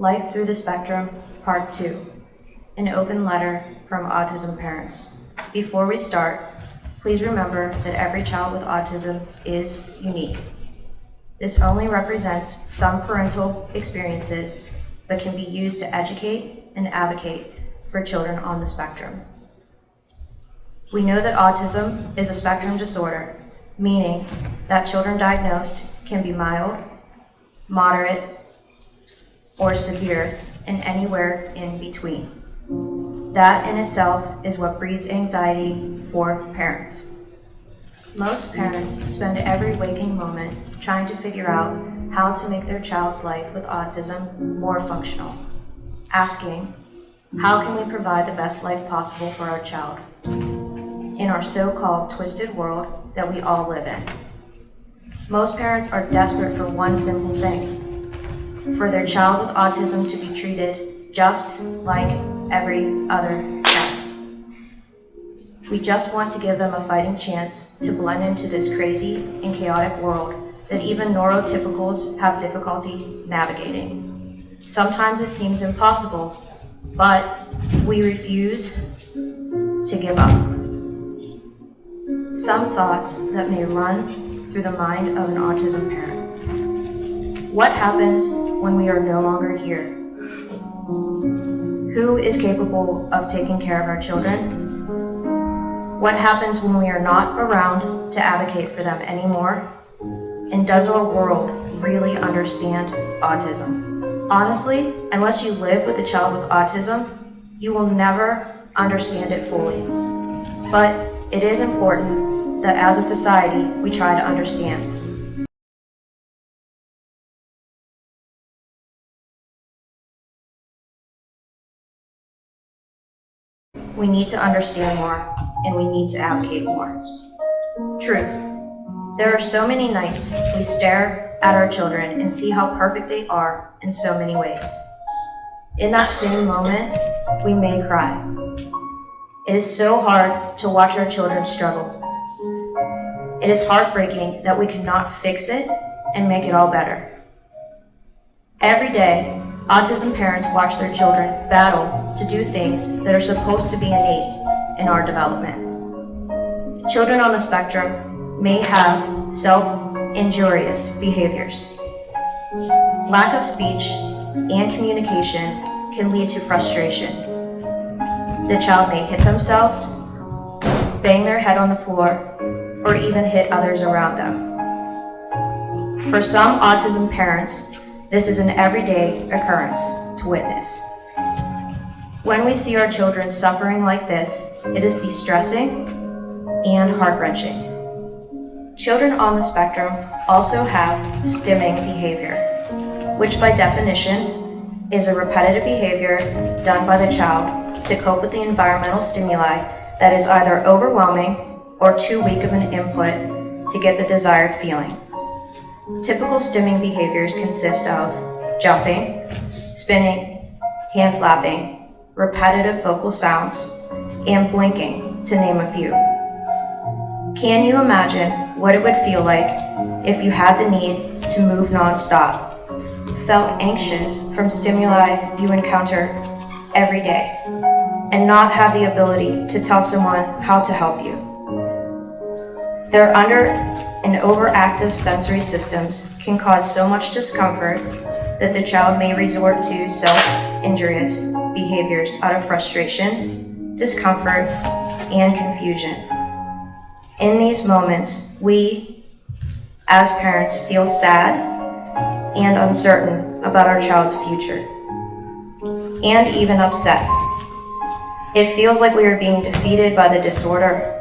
Life Through the Spectrum, Part 2, an open letter from Autism Parents. Before we start, please remember that every child with autism is unique. This only represents some parental experiences, but can be used to educate and advocate for children on the spectrum. We know that autism is a spectrum disorder, meaning that children diagnosed can be mild, moderate, or severe, and anywhere in between. That in itself is what breeds anxiety for parents. Most parents spend every waking moment trying to figure out how to make their child's life with autism more functional, asking, how can we provide the best life possible for our child in our so-called twisted world that we all live in? Most parents are desperate for one simple thing: for their child with autism to be treated just like every other child. We just want to give them a fighting chance to blend into this crazy and chaotic world that even neurotypicals have difficulty navigating. Sometimes it seems impossible, but we refuse to give up. Some thoughts that may run through the mind of an autism parent. What happens when we are no longer here? Who is capable of taking care of our children? What happens when we are not around to advocate for them anymore? And does our world really understand autism? Honestly, unless you live with a child with autism, you will never understand it fully. But it is important that as a society, we try to understand. We need to understand more, and we need to advocate more. Truth. There are so many nights we stare at our children and see how perfect they are in so many ways. In that same moment, we may cry. It is so hard to watch our children struggle. It is heartbreaking that we cannot fix it and make it all better. Every day, autism parents watch their children battle to do things that are supposed to be innate in our development. Children on the spectrum may have self-injurious behaviors. Lack of speech and communication can lead to frustration. The child may hit themselves, bang their head on the floor, or even hit others around them. For some autism parents, this is an everyday occurrence to witness. When we see our children suffering like this, it is distressing and heart-wrenching. Children on the spectrum also have stimming behavior, which by definition is a repetitive behavior done by the child to cope with the environmental stimuli that is either overwhelming or too weak of an input to get the desired feeling. Typical stimming behaviors consist of jumping, spinning, hand flapping, repetitive vocal sounds, and blinking, to name a few. Can you imagine what it would feel like if you had the need to move nonstop, felt anxious from stimuli you encounter every day, and not have the ability to tell someone how to help you? Their under and overactive sensory systems can cause so much discomfort that the child may resort to self-injurious behaviors out of frustration, discomfort, and confusion. In these moments, we, as parents, feel sad and uncertain about our child's future, and even upset. It feels like we are being defeated by the disorder,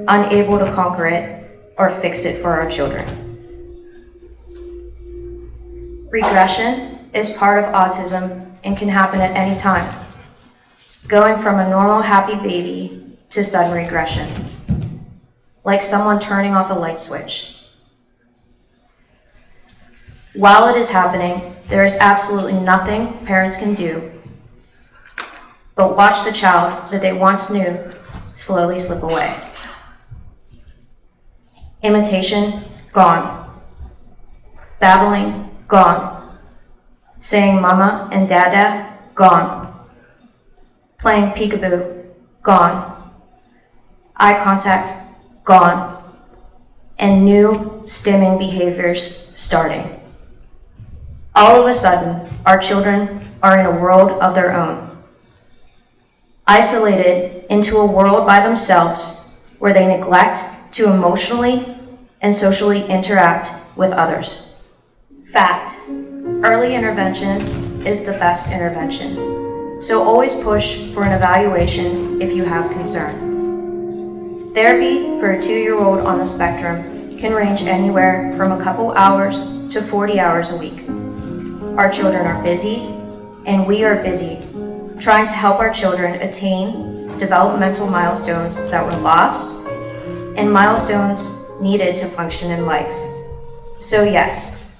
unable to conquer it or fix it for our children. Regression is part of autism and can happen at any time, going from a normal happy baby to sudden regression, like someone turning off a light switch. While it is happening, there is absolutely nothing parents can do but watch the child that they once knew slowly slip away. Imitation, gone. Babbling, gone. Saying mama and dada, gone. Playing peekaboo, gone. Eye contact, gone. And new stimming behaviors starting. All of a sudden, our children are in a world of their own. Isolated into a world by themselves where they neglect to emotionally and socially interact with others. Fact, early intervention is the best intervention, so always push for an evaluation if you have concern. Therapy for a 2-year-old on the spectrum can range anywhere from a couple hours to 40 hours a week. Our children are busy, and we are busy trying to help our children attain developmental milestones that were lost and milestones needed to function in life. So yes,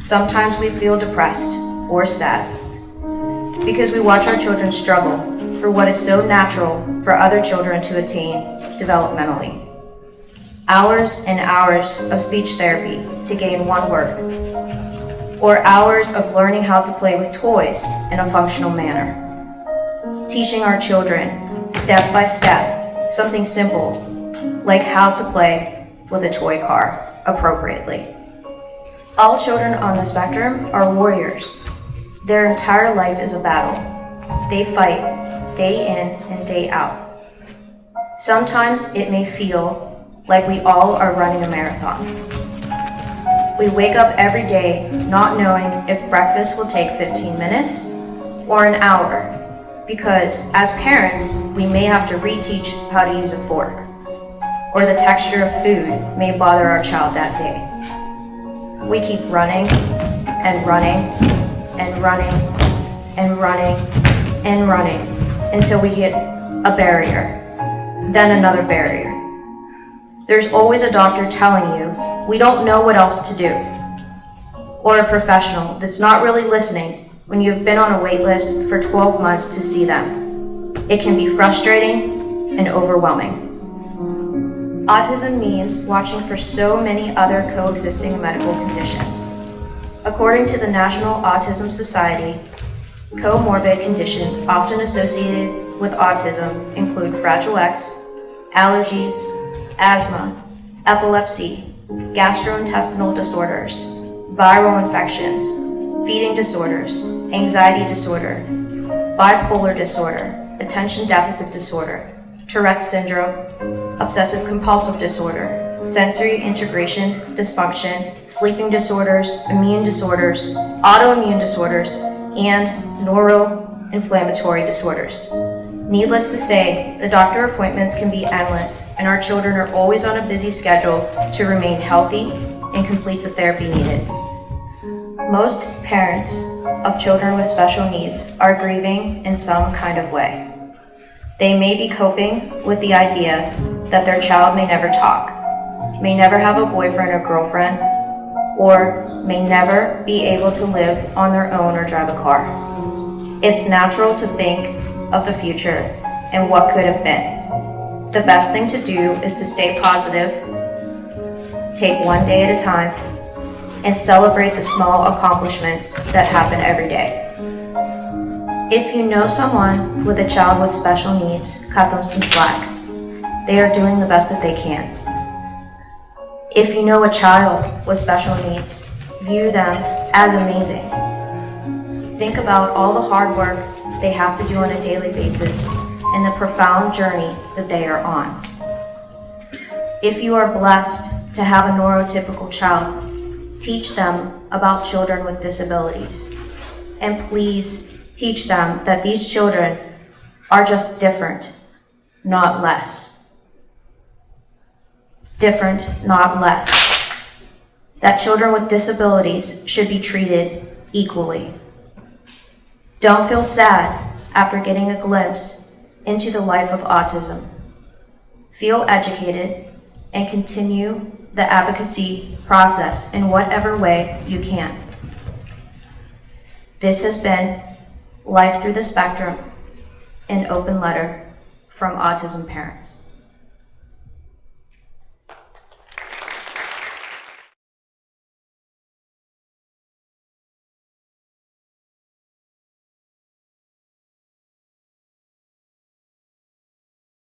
sometimes we feel depressed or sad because we watch our children struggle for what is so natural for other children to attain developmentally. Hours and hours of speech therapy to gain one word, or hours of learning how to play with toys in a functional manner. Teaching our children, step by step, something simple, like how to play with a toy car appropriately. All children on the spectrum are warriors. Their entire life is a battle. They fight day in and day out. Sometimes it may feel like we all are running a marathon. We wake up every day not knowing if breakfast will take 15 minutes or an hour, because as parents, we may have to reteach how to use a fork, or the texture of food may bother our child that day. We keep running and running and running and running and running until we hit a barrier, then another barrier. There's always a doctor telling you we don't know what else to do, or a professional that's not really listening when you've been on a wait list for 12 months to see them. It can be frustrating and overwhelming. Autism means watching for so many other coexisting medical conditions. According to the National Autism Society, comorbid conditions often associated with autism include Fragile X, allergies, asthma, epilepsy, gastrointestinal disorders, viral infections, feeding disorders, anxiety disorder, bipolar disorder, attention deficit disorder, Tourette's syndrome, obsessive compulsive disorder, sensory integration dysfunction, sleeping disorders, immune disorders, autoimmune disorders, and neuroinflammatory disorders. Needless to say, the doctor appointments can be endless, and our children are always on a busy schedule to remain healthy and complete the therapy needed. Most parents of children with special needs are grieving in some kind of way. They may be coping with the idea that their child may never talk, may never have a boyfriend or girlfriend, or may never be able to live on their own or drive a car. It's natural to think of the future and what could have been. The best thing to do is to stay positive, take one day at a time, and celebrate the small accomplishments that happen every day. If you know someone with a child with special needs, cut them some slack. They are doing the best that they can. If you know a child with special needs, view them as amazing. Think about all the hard work they have to do on a daily basis and the profound journey that they are on. If you are blessed to have a neurotypical child, teach them about children with disabilities. And please teach them that these children are just different, not less. Different, not less. That children with disabilities should be treated equally. Don't feel sad after getting a glimpse into the life of autism. Feel educated and continue the advocacy process in whatever way you can. This has been Life Through the Spectrum, an open letter from Autism Parents.